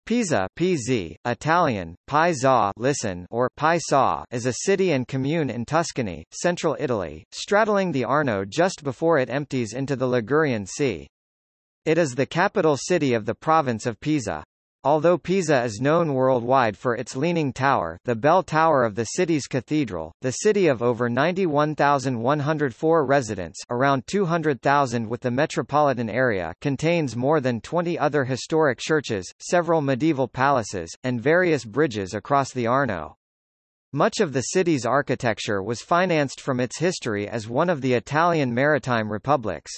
Pisa (PZ), Italian, Pisa listen or Pisa, is a city and commune in Tuscany, central Italy, straddling the Arno just before it empties into the Ligurian Sea. It is the capital city of the province of Pisa. Although Pisa is known worldwide for its leaning tower, the bell tower of the city's cathedral, the city of over 91,104 residents, around 200,000 with the metropolitan area, contains more than 20 other historic churches, several medieval palaces, and various bridges across the Arno. Much of the city's architecture was financed from its history as one of the Italian maritime republics.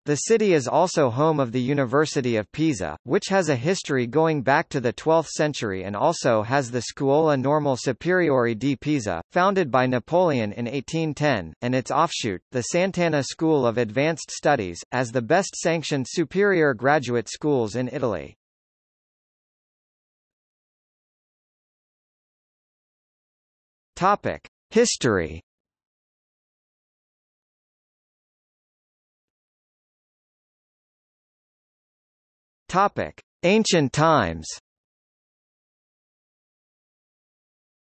The city is also home of the University of Pisa, which has a history going back to the 12th century and also has the Scuola Normale Superiore di Pisa, founded by Napoleon in 1810, and its offshoot, the Sant'Anna School of Advanced Studies, as the best-sanctioned superior graduate schools in Italy. History. Ancient times.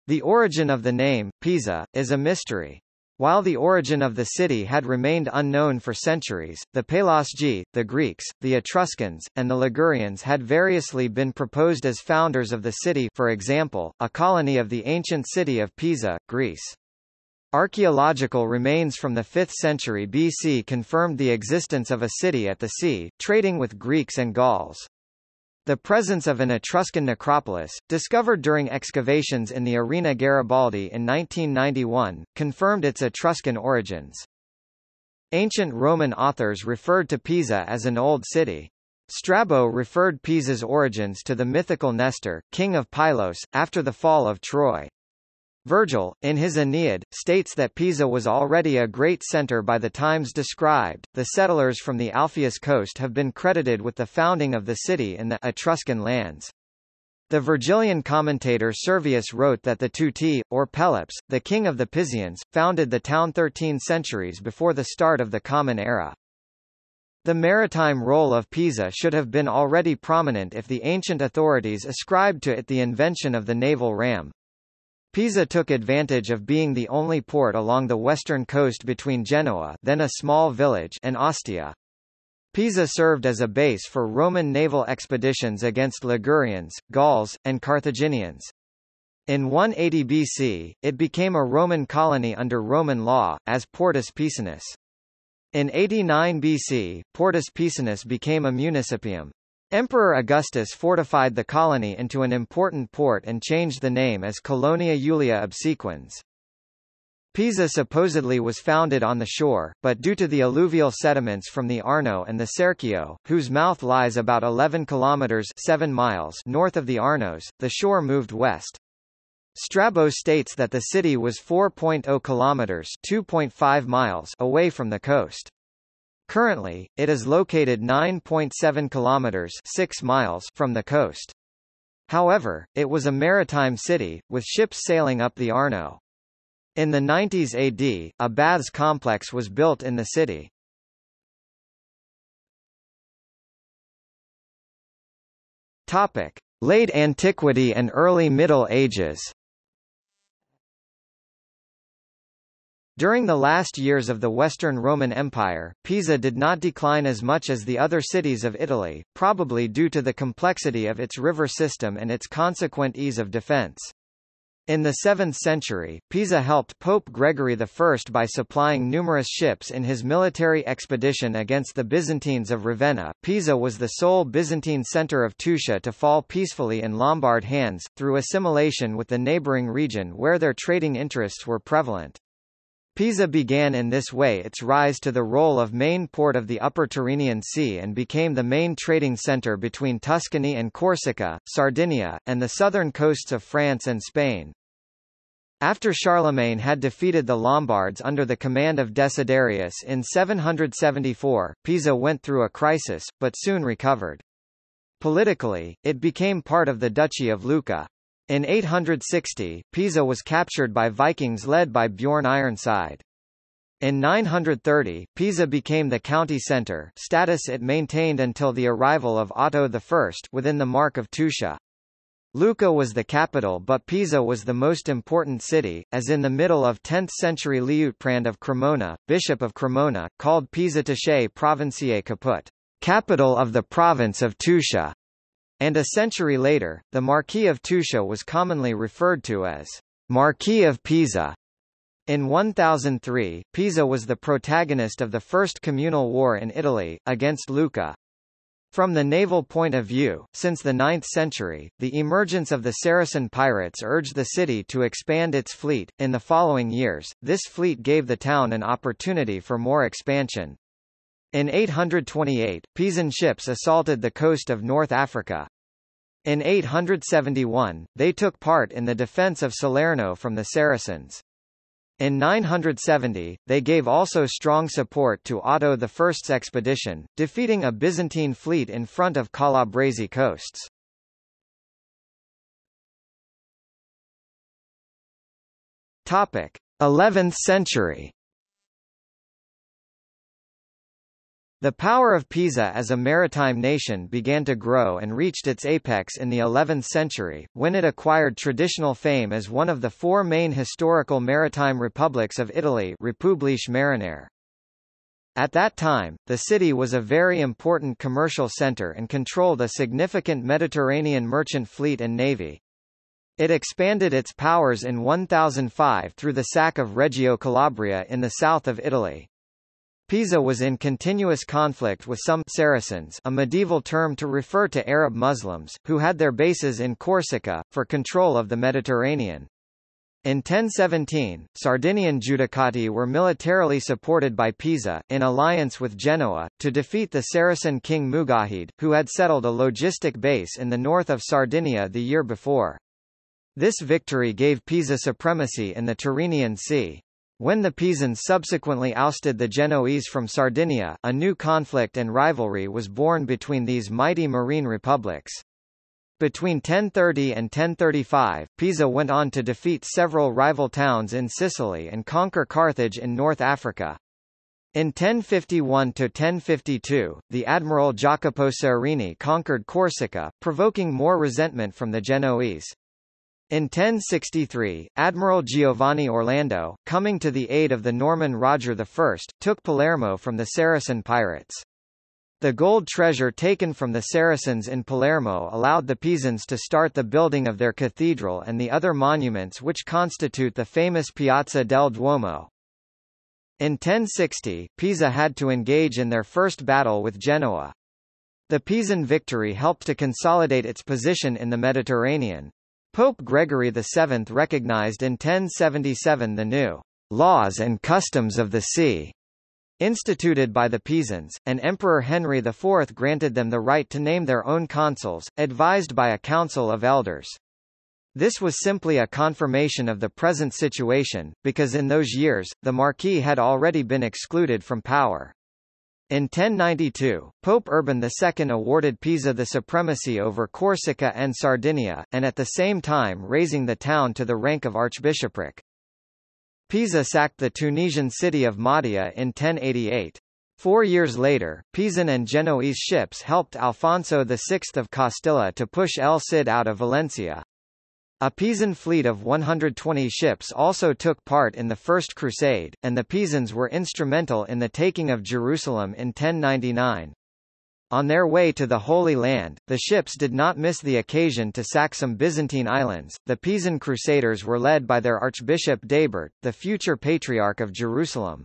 The origin of the name, Pisa, is a mystery. While the origin of the city had remained unknown for centuries, the Pelasgi, the Greeks, the Etruscans, and the Ligurians had variously been proposed as founders of the city, for example, a colony of the ancient city of Pisa, Greece. Archaeological remains from the 5th century BC confirmed the existence of a city at the sea, trading with Greeks and Gauls. The presence of an Etruscan necropolis, discovered during excavations in the Arena Garibaldi in 1991, confirmed its Etruscan origins. Ancient Roman authors referred to Pisa as an old city. Strabo referred Pisa's origins to the mythical Nestor, king of Pylos, after the fall of Troy. Virgil, in his Aeneid, states that Pisa was already a great center by the times described. The settlers from the Alpheus coast have been credited with the founding of the city in the Etruscan lands. The Virgilian commentator Servius wrote that the Tuti, or Pelops, the king of the Pisans, founded the town 13 centuries before the start of the Common Era. The maritime role of Pisa should have been already prominent if the ancient authorities ascribed to it the invention of the naval ram. Pisa took advantage of being the only port along the western coast between Genoa, then a small village, and Ostia. Pisa served as a base for Roman naval expeditions against Ligurians, Gauls, and Carthaginians. In 180 BC, it became a Roman colony under Roman law, as Portus Pisanus. In 89 BC, Portus Pisanus became a municipium. Emperor Augustus fortified the colony into an important port and changed the name as Colonia Julia Obsequens. Pisa supposedly was founded on the shore, but due to the alluvial sediments from the Arno and the Serchio, whose mouth lies about 11 kilometers (7 miles) north of the Arnos, the shore moved west. Strabo states that the city was 4.0 kilometers (2.5 miles) away from the coast. Currently, it is located 9.7 kilometers (6 miles) from the coast. However, it was a maritime city, with ships sailing up the Arno. In the 90s AD, a baths complex was built in the city. Topic: Late Antiquity and Early Middle Ages. During the last years of the Western Roman Empire, Pisa did not decline as much as the other cities of Italy, probably due to the complexity of its river system and its consequent ease of defense. In the 7th century, Pisa helped Pope Gregory I by supplying numerous ships in his military expedition against the Byzantines of Ravenna. Pisa was the sole Byzantine center of Tuscia to fall peacefully in Lombard hands, through assimilation with the neighboring region where their trading interests were prevalent. Pisa began in this way its rise to the role of main port of the Upper Tyrrhenian Sea and became the main trading center between Tuscany and Corsica, Sardinia, and the southern coasts of France and Spain. After Charlemagne had defeated the Lombards under the command of Desiderius in 774, Pisa went through a crisis, but soon recovered. Politically, it became part of the Duchy of Lucca. In 860, Pisa was captured by Vikings led by Bjorn Ironside. In 930, Pisa became the county centre, status it maintained until the arrival of Otto I, within the Mark of Tuscia. Lucca was the capital, but Pisa was the most important city, as in the middle of 10th century Liutprand of Cremona, bishop of Cremona, called Pisa Tusciae Provinciae Caput, capital of the province of Tuscia. And a century later, the Marquis of Tuscia was commonly referred to as Marquis of Pisa. In 1003, Pisa was the protagonist of the First Communal War in Italy, against Lucca. From the naval point of view, since the 9th century, the emergence of the Saracen pirates urged the city to expand its fleet. In the following years, this fleet gave the town an opportunity for more expansion. In 828, Pisan ships assaulted the coast of North Africa. In 871, they took part in the defence of Salerno from the Saracens. In 970, they gave also strong support to Otto I's expedition, defeating a Byzantine fleet in front of Calabrese coasts. Topic: 11th century. The power of Pisa as a maritime nation began to grow and reached its apex in the 11th century, when it acquired traditional fame as one of the four main historical maritime republics of Italy, Repubbliche Marinare. At that time, the city was a very important commercial centre and controlled a significant Mediterranean merchant fleet and navy. It expanded its powers in 1005 through the sack of Reggio Calabria in the south of Italy. Pisa was in continuous conflict with some Saracens, a medieval term to refer to Arab Muslims, who had their bases in Corsica, for control of the Mediterranean. In 1017, Sardinian Giudicati were militarily supported by Pisa, in alliance with Genoa, to defeat the Saracen king Mugahid, who had settled a logistic base in the north of Sardinia the year before. This victory gave Pisa supremacy in the Tyrrhenian Sea. When the Pisans subsequently ousted the Genoese from Sardinia, a new conflict and rivalry was born between these mighty marine republics. Between 1030 and 1035, Pisa went on to defeat several rival towns in Sicily and conquer Carthage in North Africa. In 1051–1052, the admiral Jacopo Serini conquered Corsica, provoking more resentment from the Genoese. In 1063, Admiral Giovanni Orlando, coming to the aid of the Norman Roger I, took Palermo from the Saracen pirates. The gold treasure taken from the Saracens in Palermo allowed the Pisans to start the building of their cathedral and the other monuments which constitute the famous Piazza del Duomo. In 1060, Pisa had to engage in their first battle with Genoa. The Pisan victory helped to consolidate its position in the Mediterranean. Pope Gregory VII recognized in 1077 the new laws and customs of the sea instituted by the Pisans, and Emperor Henry IV granted them the right to name their own consuls, advised by a council of elders. This was simply a confirmation of the present situation, because in those years, the Marquis had already been excluded from power. In 1092, Pope Urban II awarded Pisa the supremacy over Corsica and Sardinia, and at the same time raising the town to the rank of archbishopric. Pisa sacked the Tunisian city of Mahdia in 1088. 4 years later, Pisan and Genoese ships helped Alfonso VI of Castilla to push El Cid out of Valencia. A Pisan fleet of 120 ships also took part in the First Crusade, and the Pisans were instrumental in the taking of Jerusalem in 1099. On their way to the Holy Land, the ships did not miss the occasion to sack some Byzantine islands. The Pisan Crusaders were led by their Archbishop Daibert, the future Patriarch of Jerusalem.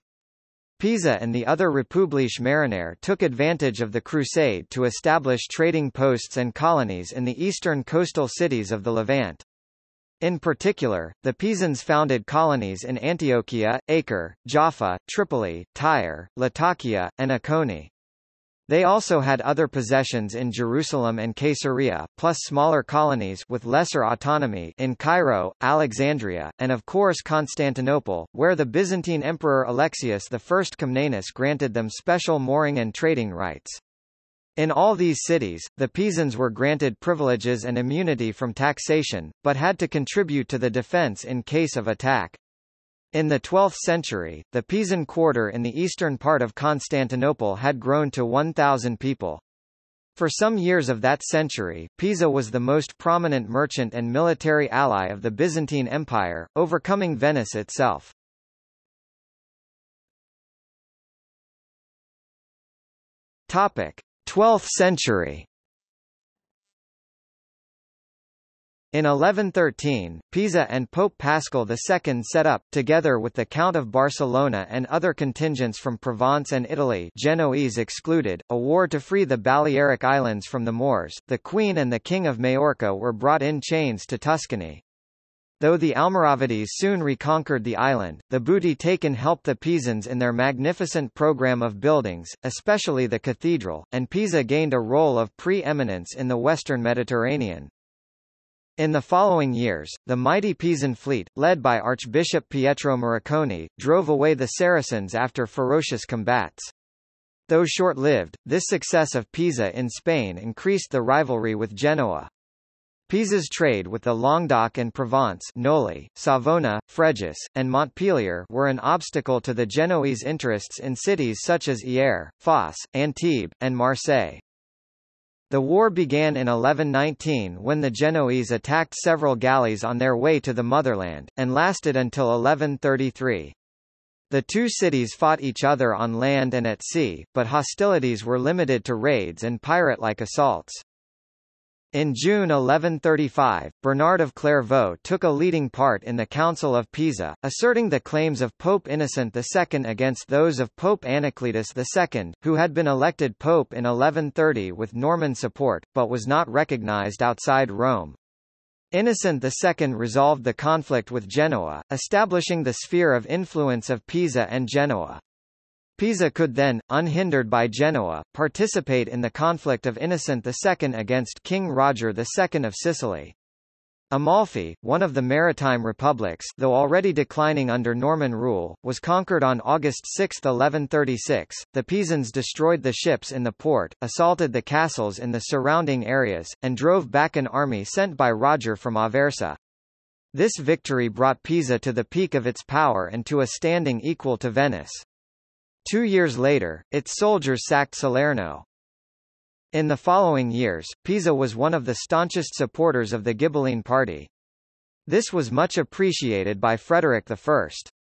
Pisa and the other Repubbliche Marinare took advantage of the crusade to establish trading posts and colonies in the eastern coastal cities of the Levant. In particular, the Pisans founded colonies in Antiochia, Acre, Jaffa, Tripoli, Tyre, Latakia, and Akoni. They also had other possessions in Jerusalem and Caesarea, plus smaller colonies with lesser autonomy in Cairo, Alexandria, and of course Constantinople, where the Byzantine Emperor Alexius I Comnenus granted them special mooring and trading rights. In all these cities, the Pisans were granted privileges and immunity from taxation, but had to contribute to the defense in case of attack. In the 12th century, the Pisan quarter in the eastern part of Constantinople had grown to 1,000 people. For some years of that century, Pisa was the most prominent merchant and military ally of the Byzantine Empire, overcoming Venice itself. Topic: 12th century. In 1113, Pisa and Pope Paschal II set up, together with the Count of Barcelona and other contingents from Provence and Italy, Genoese excluded, a war to free the Balearic Islands from the Moors. The Queen and the King of Majorca were brought in chains to Tuscany. Though the Almoravides soon reconquered the island, the booty taken helped the Pisans in their magnificent program of buildings, especially the cathedral, and Pisa gained a role of pre-eminence in the western Mediterranean. In the following years, the mighty Pisan fleet, led by Archbishop Pietro Morricone, drove away the Saracens after ferocious combats. Though short-lived, this success of Pisa in Spain increased the rivalry with Genoa. Pisa's trade with the Languedoc and Provence, Noli, Savona, Fréjus, and Montpellier were an obstacle to the Genoese interests in cities such as Hyères, Fos, Antibes, and Marseille. The war began in 1119 when the Genoese attacked several galleys on their way to the motherland, and lasted until 1133. The two cities fought each other on land and at sea, but hostilities were limited to raids and pirate-like assaults. In June 1135, Bernard of Clairvaux took a leading part in the Council of Pisa, asserting the claims of Pope Innocent II against those of Pope Anacletus II, who had been elected pope in 1130 with Norman support, but was not recognized outside Rome. Innocent II resolved the conflict with Genoa, establishing the sphere of influence of Pisa and Genoa. Pisa could then, unhindered by Genoa, participate in the conflict of Innocent II against King Roger II of Sicily. Amalfi, one of the maritime republics, though already declining under Norman rule, was conquered on August 6, 1136. The Pisans destroyed the ships in the port, assaulted the castles in the surrounding areas, and drove back an army sent by Roger from Aversa. This victory brought Pisa to the peak of its power and to a standing equal to Venice. 2 years later, its soldiers sacked Salerno. In the following years, Pisa was one of the staunchest supporters of the Ghibelline party. This was much appreciated by Frederick I.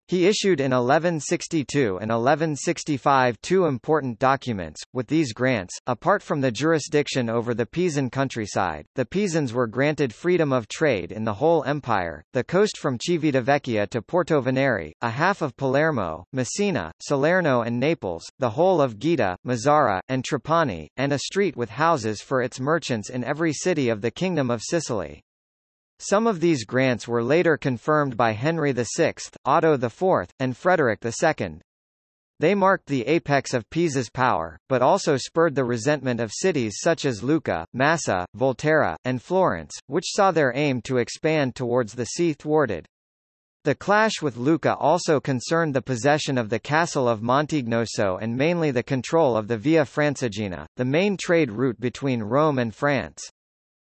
He issued in 1162 and 1165 two important documents. With these grants, apart from the jurisdiction over the Pisan countryside, the Pisans were granted freedom of trade in the whole empire, the coast from Civitavecchia to Porto Venere, a half of Palermo, Messina, Salerno and Naples, the whole of Gaeta, Mazzara, and Trapani, and a street with houses for its merchants in every city of the Kingdom of Sicily. Some of these grants were later confirmed by Henry VI, Otto IV, and Frederick II. They marked the apex of Pisa's power, but also spurred the resentment of cities such as Lucca, Massa, Volterra, and Florence, which saw their aim to expand towards the sea thwarted. The clash with Lucca also concerned the possession of the castle of Montegnoso and mainly the control of the Via Francigena, the main trade route between Rome and France.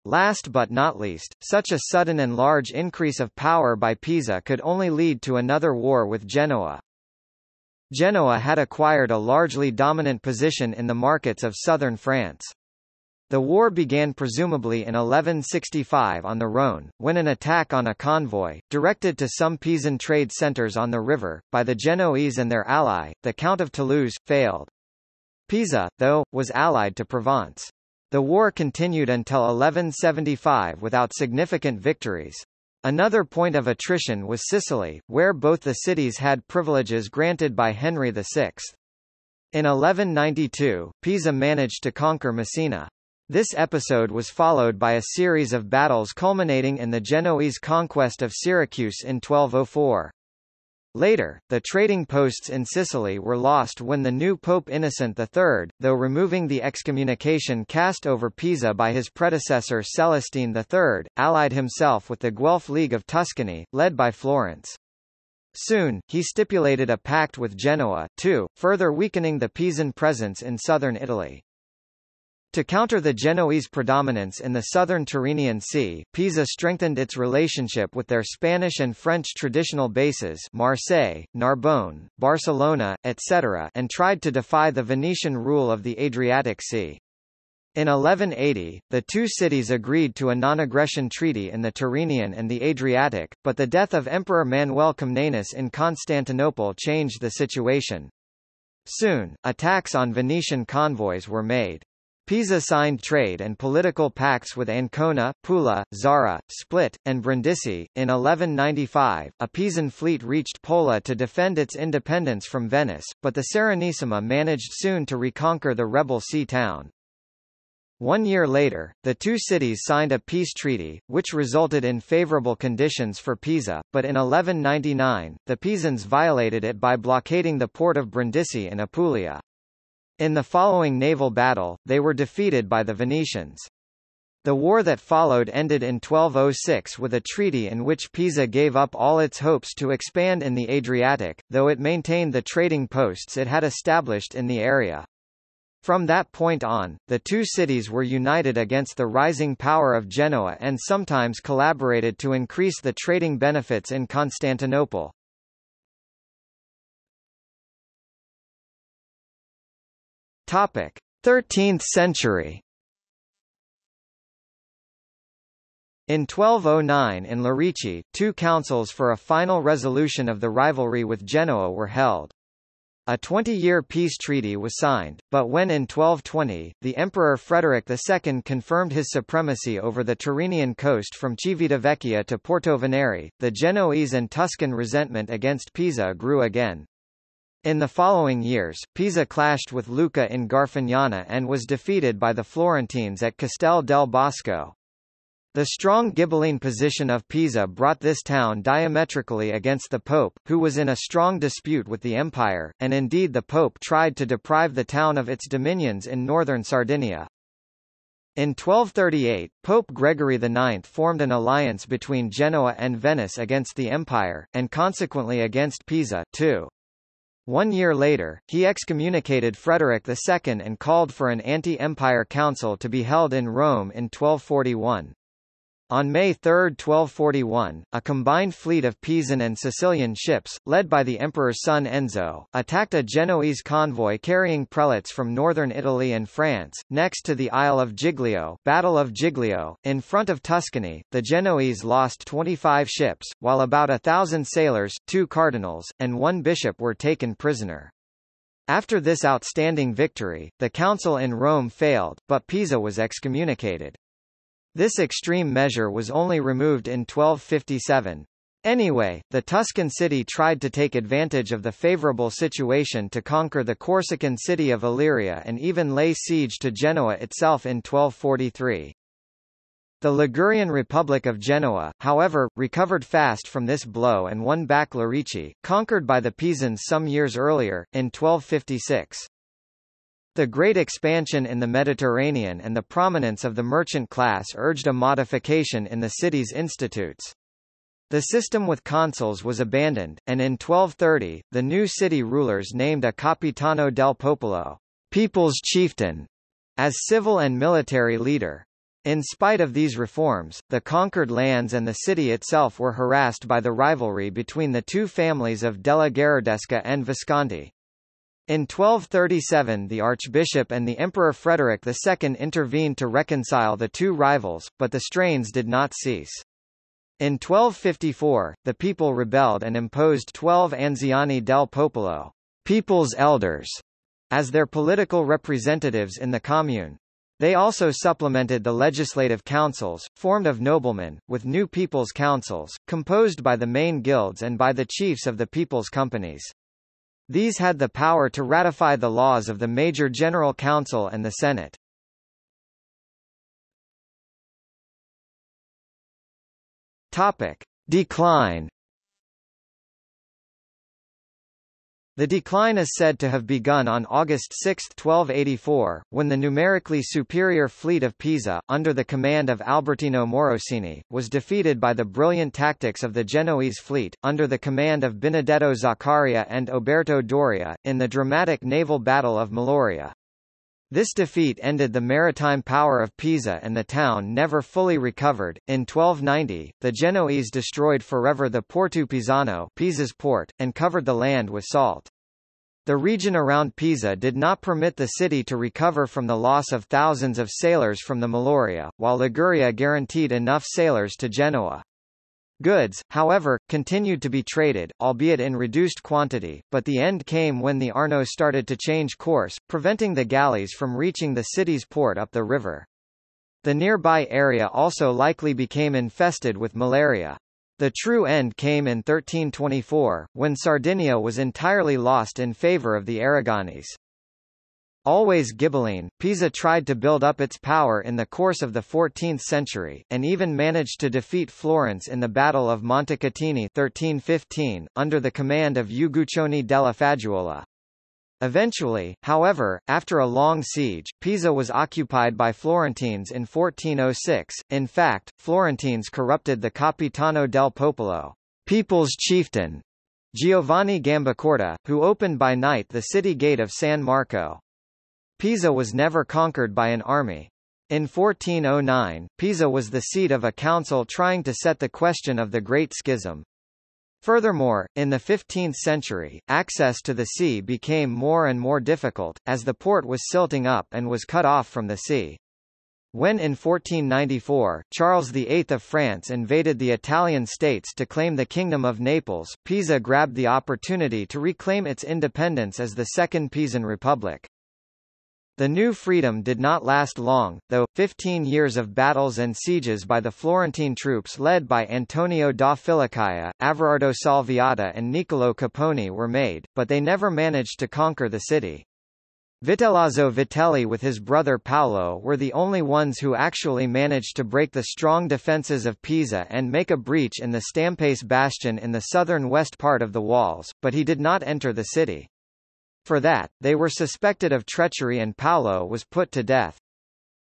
Last but not least, such a sudden and large increase of power by Pisa could only lead to another war with Genoa. Genoa had acquired a largely dominant position in the markets of southern France. The war began presumably in 1165 on the Rhône, when an attack on a convoy, directed to some Pisan trade centres on the river, by the Genoese and their ally, the Count of Toulouse, failed. Pisa, though, was allied to Provence. The war continued until 1175 without significant victories. Another point of attrition was Sicily, where both the cities had privileges granted by Henry VI. In 1192, Pisa managed to conquer Messina. This episode was followed by a series of battles culminating in the Genoese conquest of Syracuse in 1204. Later, the trading posts in Sicily were lost when the new Pope Innocent III, though removing the excommunication cast over Pisa by his predecessor Celestine III, allied himself with the Guelph League of Tuscany, led by Florence. Soon, he stipulated a pact with Genoa, too, further weakening the Pisan presence in southern Italy. To counter the Genoese predominance in the southern Tyrrhenian Sea, Pisa strengthened its relationship with their Spanish and French traditional bases Marseille, Narbonne, Barcelona, etc. and tried to defy the Venetian rule of the Adriatic Sea. In 1180, the two cities agreed to a non-aggression treaty in the Tyrrhenian and the Adriatic, but the death of Emperor Manuel Comnenus in Constantinople changed the situation. Soon, attacks on Venetian convoys were made. Pisa signed trade and political pacts with Ancona, Pula, Zara, Split, and Brindisi. In 1195, a Pisan fleet reached Pola to defend its independence from Venice, but the Serenissima managed soon to reconquer the rebel sea town. 1 year later, the two cities signed a peace treaty, which resulted in favorable conditions for Pisa, but in 1199, the Pisans violated it by blockading the port of Brindisi in Apulia. In the following naval battle, they were defeated by the Venetians. The war that followed ended in 1206 with a treaty in which Pisa gave up all its hopes to expand in the Adriatic, though it maintained the trading posts it had established in the area. From that point on, the two cities were united against the rising power of Genoa and sometimes collaborated to increase the trading benefits in Constantinople. Topic: 13th century. In 1209 in Lerici, two councils for a final resolution of the rivalry with Genoa were held. A 20-year peace treaty was signed, but when in 1220, the Emperor Frederick II confirmed his supremacy over the Tyrrhenian coast from Civitavecchia to Porto Venere, the Genoese and Tuscan resentment against Pisa grew again. In the following years, Pisa clashed with Lucca in Garfagnana and was defeated by the Florentines at Castel del Bosco. The strong Ghibelline position of Pisa brought this town diametrically against the Pope, who was in a strong dispute with the Empire, and indeed the Pope tried to deprive the town of its dominions in northern Sardinia. In 1238, Pope Gregory IX formed an alliance between Genoa and Venice against the Empire, and consequently against Pisa, too. 1 year later, he excommunicated Frederick II and called for an anti-empire council to be held in Rome in 1241. On May 3, 1241, a combined fleet of Pisan and Sicilian ships, led by the emperor's son Enzo, attacked a Genoese convoy carrying prelates from northern Italy and France, next to the Isle of Giglio, Battle of Giglio, in front of Tuscany. The Genoese lost 25 ships, while about 1,000 sailors, 2 cardinals, and 1 bishop were taken prisoner. After this outstanding victory, the council in Rome failed, but Pisa was excommunicated. This extreme measure was only removed in 1257. Anyway, the Tuscan city tried to take advantage of the favorable situation to conquer the Corsican city of Illyria and even lay siege to Genoa itself in 1243. The Ligurian Republic of Genoa, however, recovered fast from this blow and won back Lerici, conquered by the Pisans some years earlier, in 1256. The great expansion in the Mediterranean and the prominence of the merchant class urged a modification in the city's institutes. The system with consuls was abandoned, and in 1230, the new city rulers named a Capitano del Popolo, people's chieftain, as civil and military leader. In spite of these reforms, the conquered lands and the city itself were harassed by the rivalry between the two families of Della Gherardesca and Visconti. In 1237 the Archbishop and the Emperor Frederick II intervened to reconcile the two rivals, but the strains did not cease. In 1254, the people rebelled and imposed 12 Anziani del Popolo, people's elders, as their political representatives in the commune. They also supplemented the legislative councils, formed of noblemen, with new people's councils, composed by the main guilds and by the chiefs of the people's companies. These had the power to ratify the laws of the Major General Council and the Senate. Topic: Decline. The decline is said to have begun on August 6, 1284, when the numerically superior fleet of Pisa, under the command of Albertino Morosini, was defeated by the brilliant tactics of the Genoese fleet, under the command of Benedetto Zaccaria and Oberto Doria, in the dramatic naval battle of Meloria. This defeat ended the maritime power of Pisa and the town never fully recovered. In 1290, the Genoese destroyed forever the Porto Pisano, Pisa's port, and covered the land with salt. The region around Pisa did not permit the city to recover from the loss of thousands of sailors from the Malaria, while Liguria guaranteed enough sailors to Genoa. Goods, however, continued to be traded, albeit in reduced quantity, but the end came when the Arno started to change course, preventing the galleys from reaching the city's port up the river. The nearby area also likely became infested with malaria. The true end came in 1324, when Sardinia was entirely lost in favour of the Aragonese. Always Ghibelline, Pisa tried to build up its power in the course of the 14th century, and even managed to defeat Florence in the Battle of Montecatini 1315, under the command of Uguccione della Faggiola. Eventually, however, after a long siege, Pisa was occupied by Florentines in 1406. In fact, Florentines corrupted the Capitano del Popolo, people's chieftain, Giovanni Gambacorta, who opened by night the city gate of San Marco. Pisa was never conquered by an army. In 1409, Pisa was the seat of a council trying to set the question of the Great Schism. Furthermore, in the 15th century, access to the sea became more and more difficult, as the port was silting up and was cut off from the sea. When in 1494, Charles VIII of France invaded the Italian states to claim the Kingdom of Naples, Pisa grabbed the opportunity to reclaim its independence as the Second Pisan Republic. The new freedom did not last long, though. 15 years of battles and sieges by the Florentine troops led by Antonio da Filicaia, Averardo Salviati and Niccolò Caponi were made, but they never managed to conquer the city. Vitellozzo Vitelli with his brother Paolo were the only ones who actually managed to break the strong defences of Pisa and make a breach in the Stampese bastion in the southern west part of the walls, but he did not enter the city. For that, they were suspected of treachery and Paolo was put to death.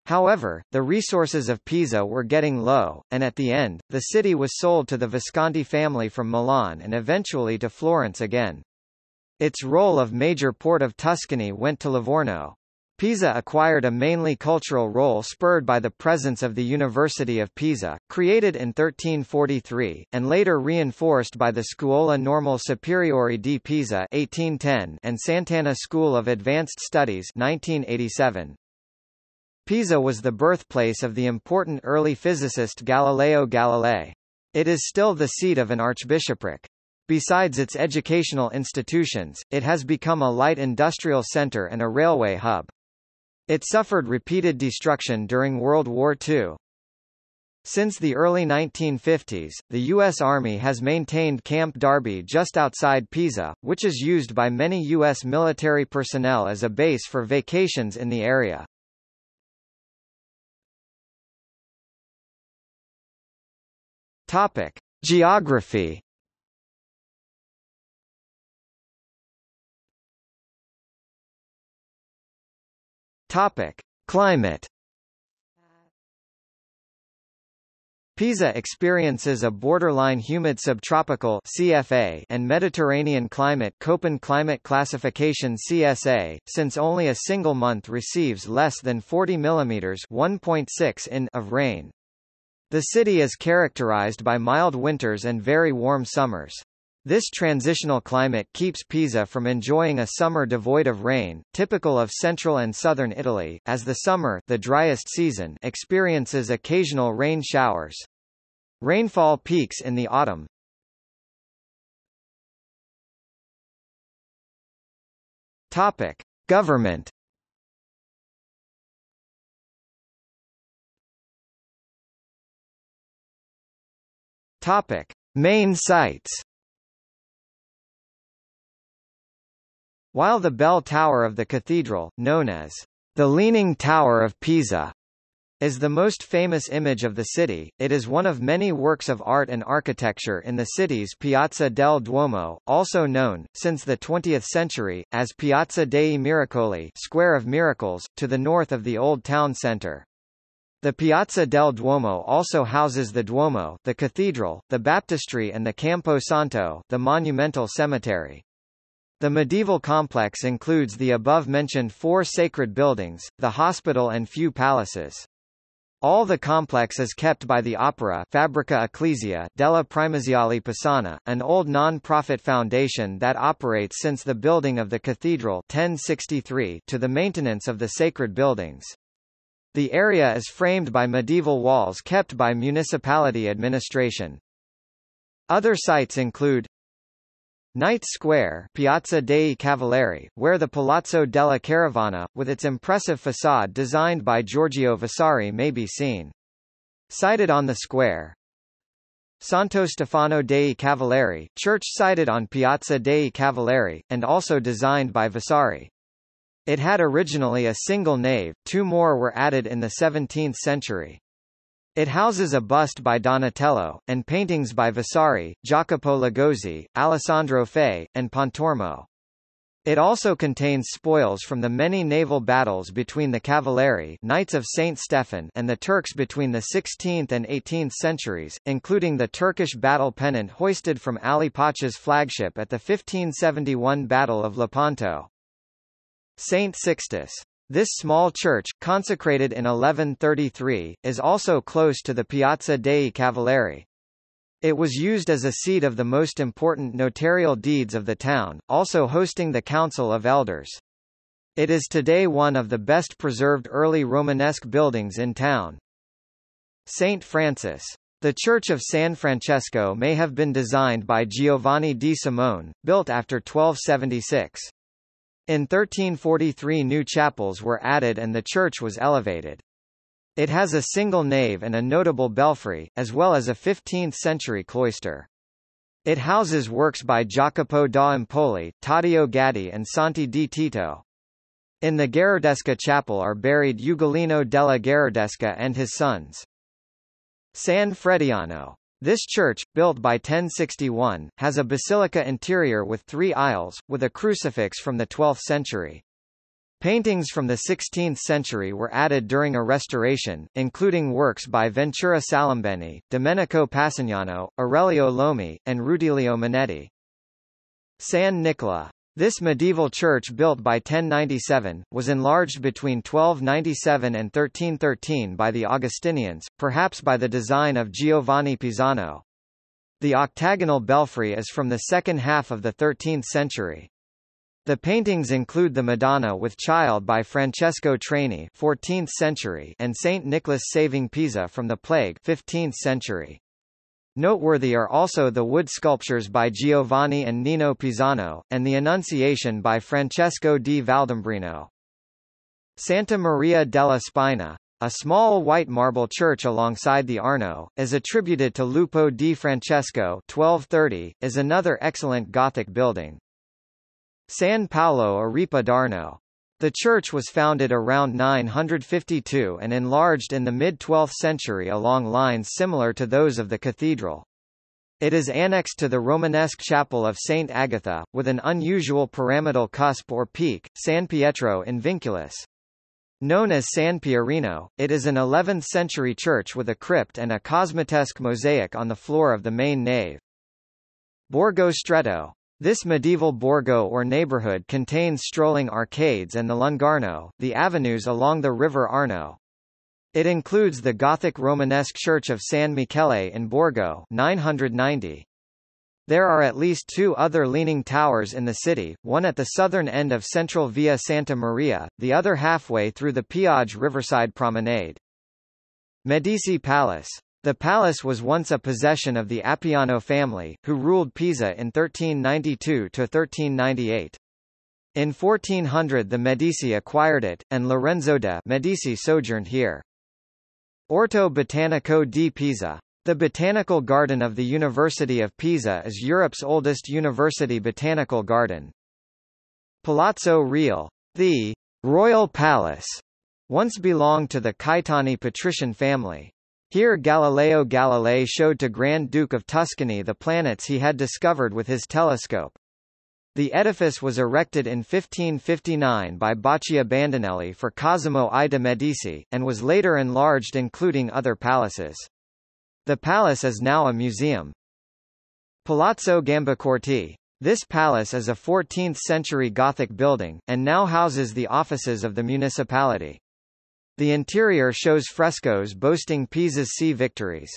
However, the resources of Pisa were getting low, and at the end, the city was sold to the Visconti family from Milan and eventually to Florence again. Its role of major port of Tuscany went to Livorno. Pisa acquired a mainly cultural role spurred by the presence of the University of Pisa, created in 1343, and later reinforced by the Scuola Normale Superiore di Pisa 1810 and Sant'Anna School of Advanced Studies 1987. Pisa was the birthplace of the important early physicist Galileo Galilei. It is still the seat of an archbishopric. Besides its educational institutions, it has become a light industrial center and a railway hub. It suffered repeated destruction during World War II. Since the early 1950s, the U.S. Army has maintained Camp Darby just outside Pisa, which is used by many U.S. military personnel as a base for vacations in the area. Topic: Geography. Topic: Climate. Pisa experiences a borderline humid subtropical (CFA) and Mediterranean climate Köppen climate classification (CSA), since only a single month receives less than 40 mm (1.6 in) of rain. The city is characterized by mild winters and very warm summers. This transitional climate keeps Pisa from enjoying a summer devoid of rain, typical of central and southern Italy, as the summer, the driest season, experiences occasional rain showers. Rainfall peaks in the autumn. Topic: Government. Topic: Main sites. While the bell tower of the cathedral, known as the Leaning Tower of Pisa, is the most famous image of the city, it is one of many works of art and architecture in the city's Piazza del Duomo, also known, since the 20th century, as Piazza dei Miracoli, Square of Miracles, to the north of the old town centre. The Piazza del Duomo also houses the Duomo, the cathedral, the baptistry and the Campo Santo, the monumental cemetery. The medieval complex includes the above-mentioned 4 sacred buildings, the hospital and few palaces. All the complex is kept by the Opera Fabbrica Ecclesia della Primaziale Pisana, an old non-profit foundation that operates since the building of the cathedral 1063 to the maintenance of the sacred buildings. The area is framed by medieval walls kept by municipality administration. Other sites include Knights Square, Piazza dei Cavalieri, where the Palazzo della Caravana, with its impressive facade designed by Giorgio Vasari, may be seen. Sited on the square. Santo Stefano dei Cavalieri, church sited on Piazza dei Cavalieri, and also designed by Vasari. It had originally a single nave, 2 more were added in the 17th century. It houses a bust by Donatello, and paintings by Vasari, Jacopo Lagozzi, Alessandro Fei, and Pontormo. It also contains spoils from the many naval battles between the Cavalieri Knights of Saint Stephen and the Turks between the 16th and 18th centuries, including the Turkish battle pennant hoisted from Ali Pacha's flagship at the 1571 Battle of Lepanto. Saint Sixtus. This small church, consecrated in 1133, is also close to the Piazza dei Cavalieri. It was used as a seat of the most important notarial deeds of the town, also hosting the Council of Elders. It is today one of the best preserved early Romanesque buildings in town. St. Francis. The Church of San Francesco may have been designed by Giovanni di Simone, built after 1276. In 1343 new chapels were added and the church was elevated. It has a single nave and a notable belfry, as well as a 15th-century cloister. It houses works by Jacopo da Empoli, Taddeo Gaddi and Santi di Tito. In the Gherardesca chapel are buried Ugolino della Gherardesca and his sons. San Frediano. This church, built by 1061, has a basilica interior with 3 aisles, with a crucifix from the 12th century. Paintings from the 16th century were added during a restoration, including works by Ventura Salimbeni, Domenico Passignano, Aurelio Lomi, and Rutilio Manetti. San Nicola. This medieval church, built by 1097, was enlarged between 1297 and 1313 by the Augustinians, perhaps by the design of Giovanni Pisano. The octagonal belfry is from the second half of the 13th century. The paintings include the Madonna with Child by Francesco Treni 14th century and Saint Nicholas saving Pisa from the plague 15th century. Noteworthy are also the wood sculptures by Giovanni and Nino Pisano, and the Annunciation by Francesco di Valdembrino. Santa Maria della Spina, a small white marble church alongside the Arno, is attributed to Lupo di Francesco 1230, is another excellent Gothic building. San Paolo Arepa d'Arno. The church was founded around 952 and enlarged in the mid-12th century along lines similar to those of the cathedral. It is annexed to the Romanesque chapel of St. Agatha, with an unusual pyramidal cusp or peak, San Pietro in Vinculus. Known as San Pierino, it is an 11th-century church with a crypt and a cosmatesque mosaic on the floor of the main nave. Borgo Stretto. This medieval borgo or neighborhood contains strolling arcades and the Lungarno, the avenues along the river Arno. It includes the Gothic Romanesque church of San Michele in Borgo 990. There are at least 2 other leaning towers in the city, one at the southern end of central Via Santa Maria, the other halfway through the Piage Riverside Promenade. Medici Palace. The palace was once a possession of the Appiano family, who ruled Pisa in 1392–1398. In 1400 the Medici acquired it, and Lorenzo de' Medici sojourned here. Orto Botanico di Pisa. The Botanical Garden of the University of Pisa is Europe's oldest university botanical garden. Palazzo Reale. The Royal Palace once belonged to the Caetani patrician family. Here Galileo Galilei showed to Grand Duke of Tuscany the planets he had discovered with his telescope. The edifice was erected in 1559 by Baccia Bandinelli for Cosimo I de' Medici, and was later enlarged including other palaces. The palace is now a museum. Palazzo Gambacorti. This palace is a 14th-century Gothic building, and now houses the offices of the municipality. The interior shows frescoes boasting Pisa's sea victories.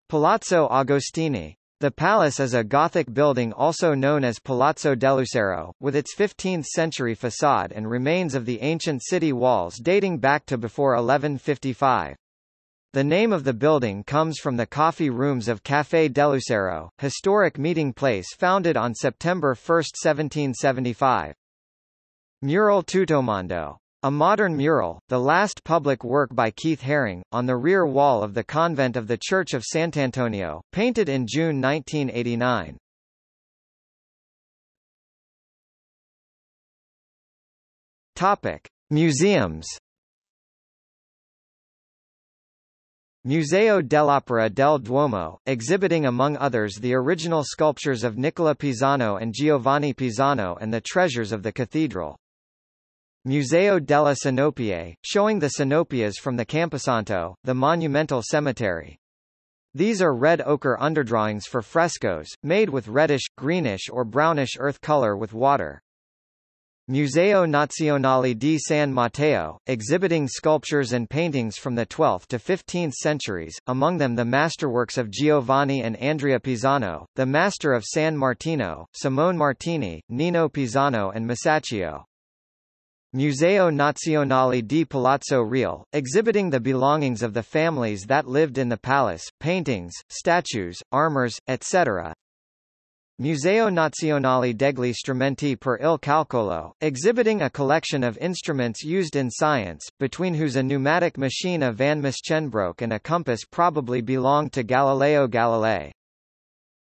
Palazzo Agostini. The palace is a Gothic building also known as Palazzo dell'Ussero, with its 15th-century facade and remains of the ancient city walls dating back to before 1155. The name of the building comes from the coffee rooms of Café dell'Ussero, historic meeting place founded on September 1, 1775. Mural Tuttomondo. A modern mural, the last public work by Keith Haring, on the rear wall of the convent of the Church of Sant'Antonio, painted in June 1989. Topic: Museums. Museo dell'Opera del Duomo, exhibiting among others the original sculptures of Nicola Pisano and Giovanni Pisano and the treasures of the cathedral. Museo delle Sinopie, showing the Sinopias from the Camposanto, the monumental cemetery. These are red ochre underdrawings for frescoes, made with reddish, greenish or brownish earth color with water. Museo Nazionale di San Matteo, exhibiting sculptures and paintings from the 12th to 15th centuries, among them the masterworks of Giovanni and Andrea Pisano, the Master of San Martino, Simone Martini, Nino Pisano and Masaccio. Museo Nazionale di Palazzo Reale, exhibiting the belongings of the families that lived in the palace, paintings, statues, armors, etc. Museo Nazionale degli Strumenti per il Calcolo, exhibiting a collection of instruments used in science, between whose a pneumatic machine of van Mischenbroek and a compass probably belonged to Galileo Galilei.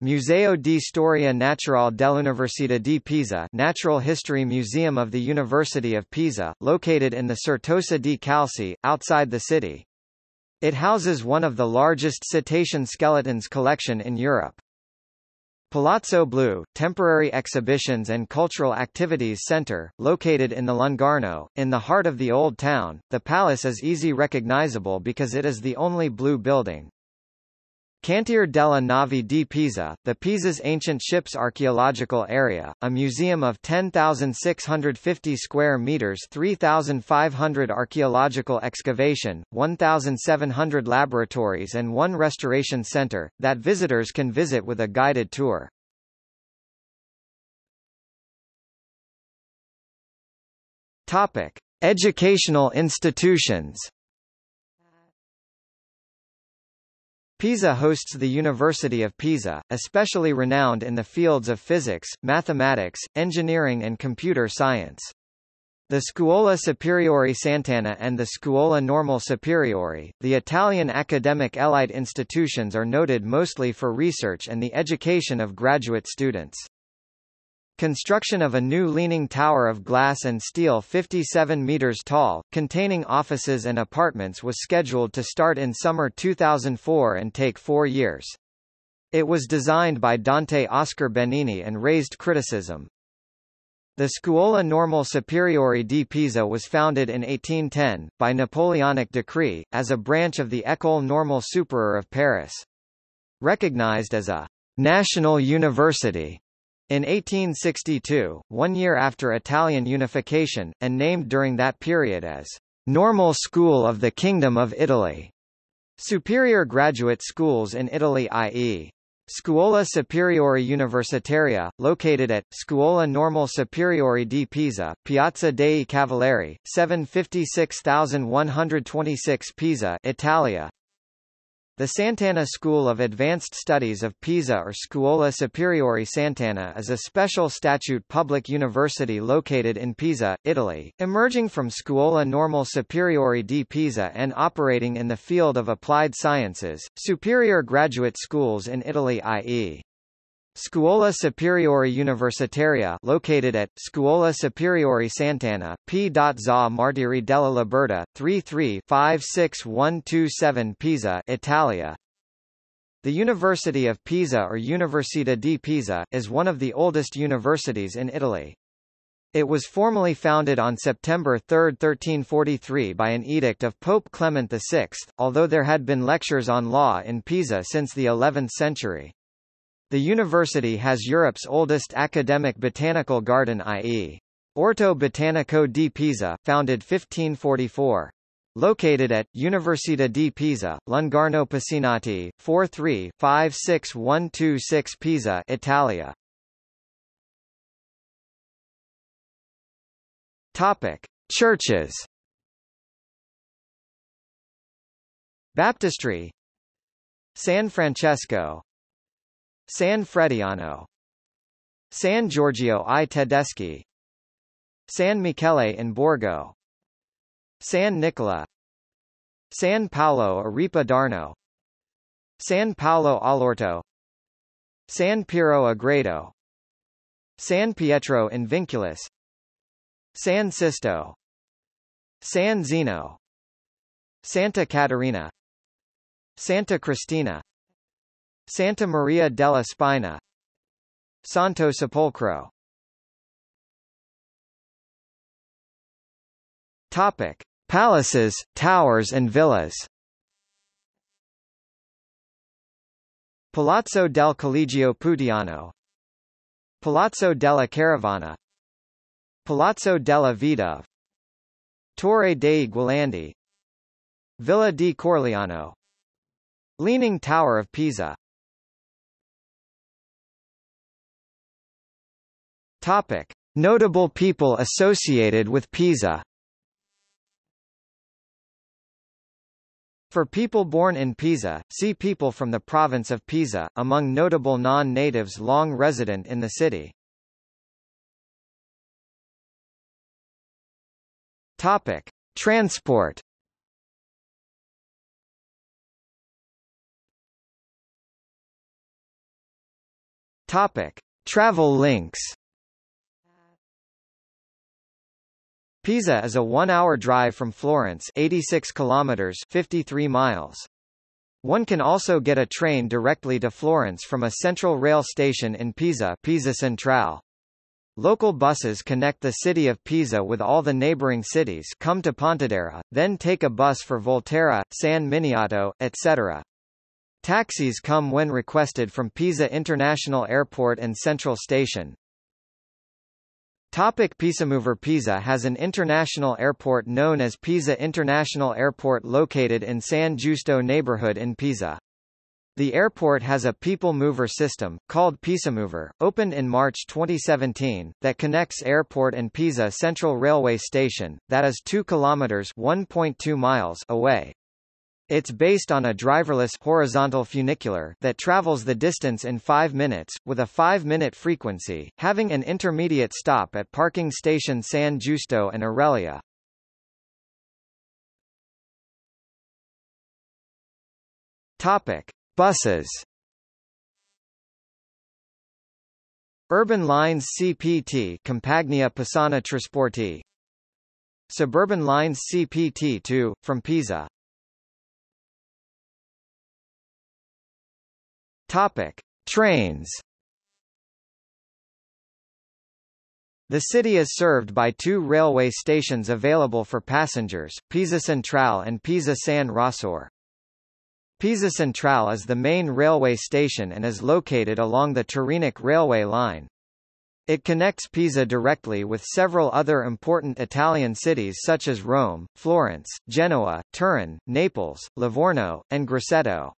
Museo di Storia Naturale dell'Università di Pisa, Natural History Museum of the University of Pisa, located in the Certosa di Calci, outside the city. It houses one of the largest cetacean skeletons collection in Europe. Palazzo Blu, temporary exhibitions and cultural activities center, located in the Lungarno, in the heart of the Old Town. The palace is easy recognizable because it is the only blue building. Cantiere della Nave di Pisa, the Pisa's ancient ships archaeological area, a museum of 10,650 square meters, 3,500 archaeological excavation, 1,700 laboratories and one restoration center, that visitors can visit with a guided tour. Topic: Educational institutions. Pisa hosts the University of Pisa, especially renowned in the fields of physics, mathematics, engineering and computer science. The Scuola Superiore Sant'Anna and the Scuola Normale Superiore, the Italian academic elite institutions, are noted mostly for research and the education of graduate students. Construction of a new leaning tower of glass and steel 57 meters tall, containing offices and apartments, was scheduled to start in summer 2004 and take 4 years. It was designed by Dante Oscar Benini and raised criticism. The Scuola Normale Superiore di Pisa was founded in 1810, by Napoleonic decree, as a branch of the École Normale Supérieure of Paris. Recognized as a national university in 1862, 1 year after Italian unification, and named during that period as Normal School of the Kingdom of Italy. Superior graduate schools in Italy, i.e. Scuola Superiore Universitaria, located at Scuola Normale Superiore di Pisa, Piazza dei Cavalieri, 756,126 Pisa, Italia. The Sant'Anna School of Advanced Studies of Pisa or Scuola Superiore Sant'Anna is a special statute public university located in Pisa, Italy, emerging from Scuola Normale Superiore di Pisa and operating in the field of applied sciences. Superior graduate schools in Italy, i.e. Scuola Superiore Universitaria, located at Scuola Superiore Sant'Anna, P. Za Martiri della Libertà, 33-56127 Pisa, Italia. The University of Pisa or Università di Pisa is one of the oldest universities in Italy. It was formally founded on September 3, 1343 by an edict of Pope Clement VI, although there had been lectures on law in Pisa since the 11th century. The university has Europe's oldest academic botanical garden, i.e. Orto Botanico di Pisa, founded 1544. Located at Università di Pisa, Lungarno Pisinati, 43-56126 Pisa, Italia. Topic: Churches. Baptistry: San Francesco, San Frediano, San Giorgio I Tedeschi, San Michele in Borgo, San Nicola, San Paolo a d'Arno, San Paolo all'Orto, San Piero a Grado, San Pietro in Vinculus, San Sisto, San Zeno, Santa Caterina, Santa Cristina, Santa Maria della Spina, Santo Sepolcro. Topic: Palaces, towers and villas. Palazzo del Collegio Putiano, Palazzo della Caravana, Palazzo della Vedova, Torre dei Gualandi, Villa di Corleano, Leaning Tower of Pisa. Topic: Notable people associated with Pisa. For people born in Pisa, see people from the province of Pisa, among notable non-natives long resident in the city. Topic: Transport. Topic: Travel links. Pisa is a 1-hour drive from Florence, 86 kilometers, 53 miles. One can also get a train directly to Florence from a central rail station in Pisa, Pisa Centrale. Local buses connect the city of Pisa with all the neighboring cities, come to Pontedera, then take a bus for Volterra, San Miniato, etc. Taxis come when requested from Pisa International Airport and Central Station. Pisamover. Pisa has an international airport known as Pisa International Airport located in San Giusto neighborhood in Pisa. The airport has a people mover system, called Pisamover, opened in March 2017, that connects airport and Pisa Central Railway Station, that is 2 kilometers (1.2 miles) away. It's based on a driverless horizontal funicular that travels the distance in 5 minutes, with a 5-minute frequency, having an intermediate stop at parking station San Giusto and Aurelia. Topic: Buses. Urban Lines CPT Compagnia Pisana Trasporti. Suburban Lines CPT2, from Pisa. Topic: Trains. The city is served by 2 railway stations available for passengers, Pisa Centrale and Pisa San Rossore. Pisa Centrale is the main railway station and is located along the Tyrrhenic railway line. It connects Pisa directly with several other important Italian cities such as Rome, Florence, Genoa, Turin, Naples, Livorno, and Grosseto.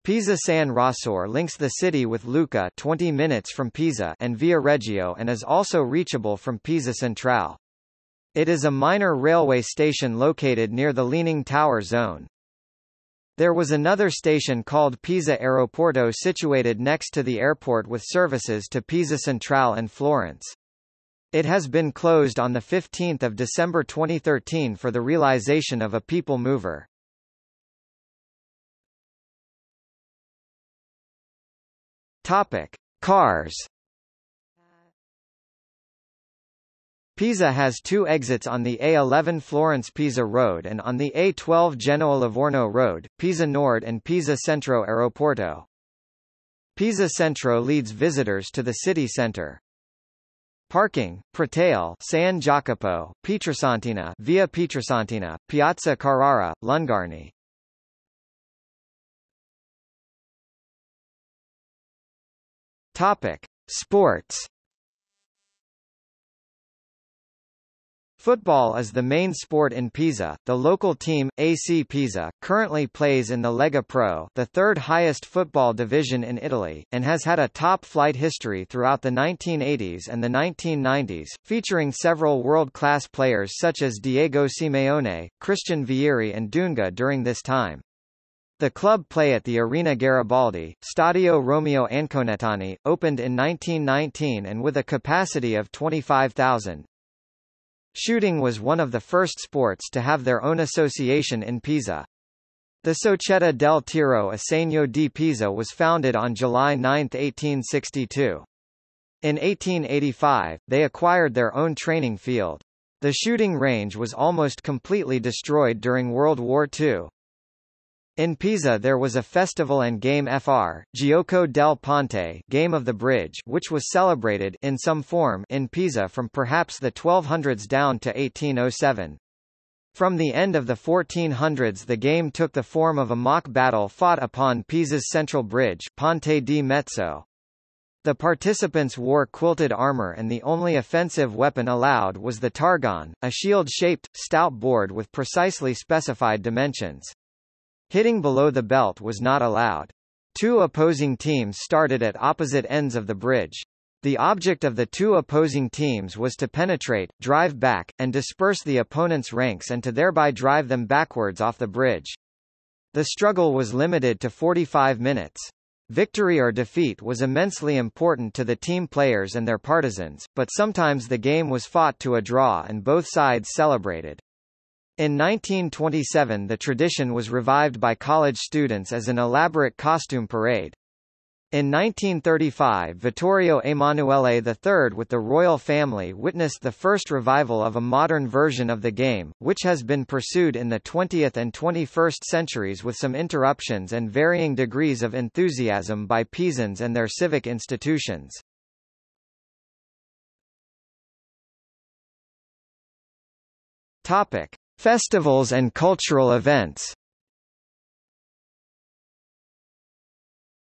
Pisa San Rossore links the city with Lucca 20 minutes from Pisa and Via Reggio and is also reachable from Pisa Centrale. It is a minor railway station located near the Leaning Tower zone. There was another station called Pisa Aeroporto situated next to the airport with services to Pisa Centrale and Florence. It has been closed on 15 December 2013 for the realization of a people mover. Topic: Cars. Pisa has 2 exits on the A11 Florence-Pisa Road and on the A12 Genoa-Livorno Road, Pisa Nord and Pisa Centro Aeroporto. Pisa Centro leads visitors to the city centre. Parking: Pratale, San Jacopo, Pietrasantina, Via Pietrasantina, Piazza Carrara, Lungarni. Topic: Sports. Football is the main sport in Pisa. The local team, AC Pisa, currently plays in the Lega Pro, the third highest football division in Italy, and has had a top-flight history throughout the 1980s and the 1990s, featuring several world-class players such as Diego Simeone, Christian Vieri and Dunga during this time. The club play at the Arena Garibaldi, Stadio Romeo Anconettani, opened in 1919 and with a capacity of 25,000. Shooting was one of the first sports to have their own association in Pisa. The Società del Tiro a Segno di Pisa was founded on July 9, 1862. In 1885, they acquired their own training field. The shooting range was almost completely destroyed during World War II. In Pisa there was a festival and game fr. Gioco del Ponte, Game of the Bridge, which was celebrated in some form in Pisa from perhaps the 1200s down to 1807. From the end of the 1400s the game took the form of a mock battle fought upon Pisa's central bridge, Ponte di Mezzo. The participants wore quilted armor and the only offensive weapon allowed was the targon, a shield-shaped, stout board with precisely specified dimensions. Hitting below the belt was not allowed. Two opposing teams started at opposite ends of the bridge. The object of the two opposing teams was to penetrate, drive back, and disperse the opponent's ranks and to thereby drive them backwards off the bridge. The struggle was limited to 45 minutes. Victory or defeat was immensely important to the team players and their partisans, but sometimes the game was fought to a draw and both sides celebrated. In 1927 the tradition was revived by college students as an elaborate costume parade. In 1935 Vittorio Emanuele III with the royal family witnessed the first revival of a modern version of the game, which has been pursued in the 20th and 21st centuries with some interruptions and varying degrees of enthusiasm by Pisans and their civic institutions. Topic: Festivals and cultural events.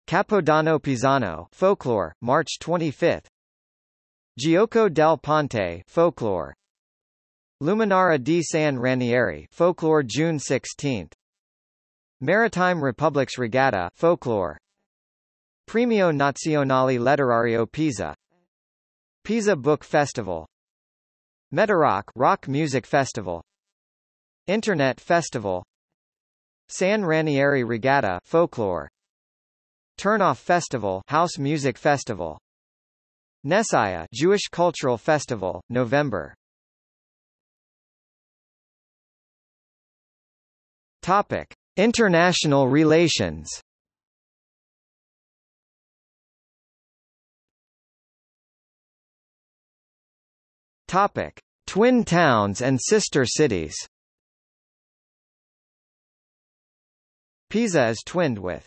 Capodanno Pisano folklore, March 25. Gioco del Ponte folklore. Luminara di San Ranieri folklore, June 16. Maritime Republics Regatta folklore. Premio Nazionale Letterario Pisa. Pisa Book Festival. Metarock rock music festival. Internet Festival. San Ranieri Regatta folklore. Turnoff Festival house music festival. Nesaya Jewish Cultural Festival, November. Topic: International relations. Topic: Twin towns and sister cities. Pisa is twinned with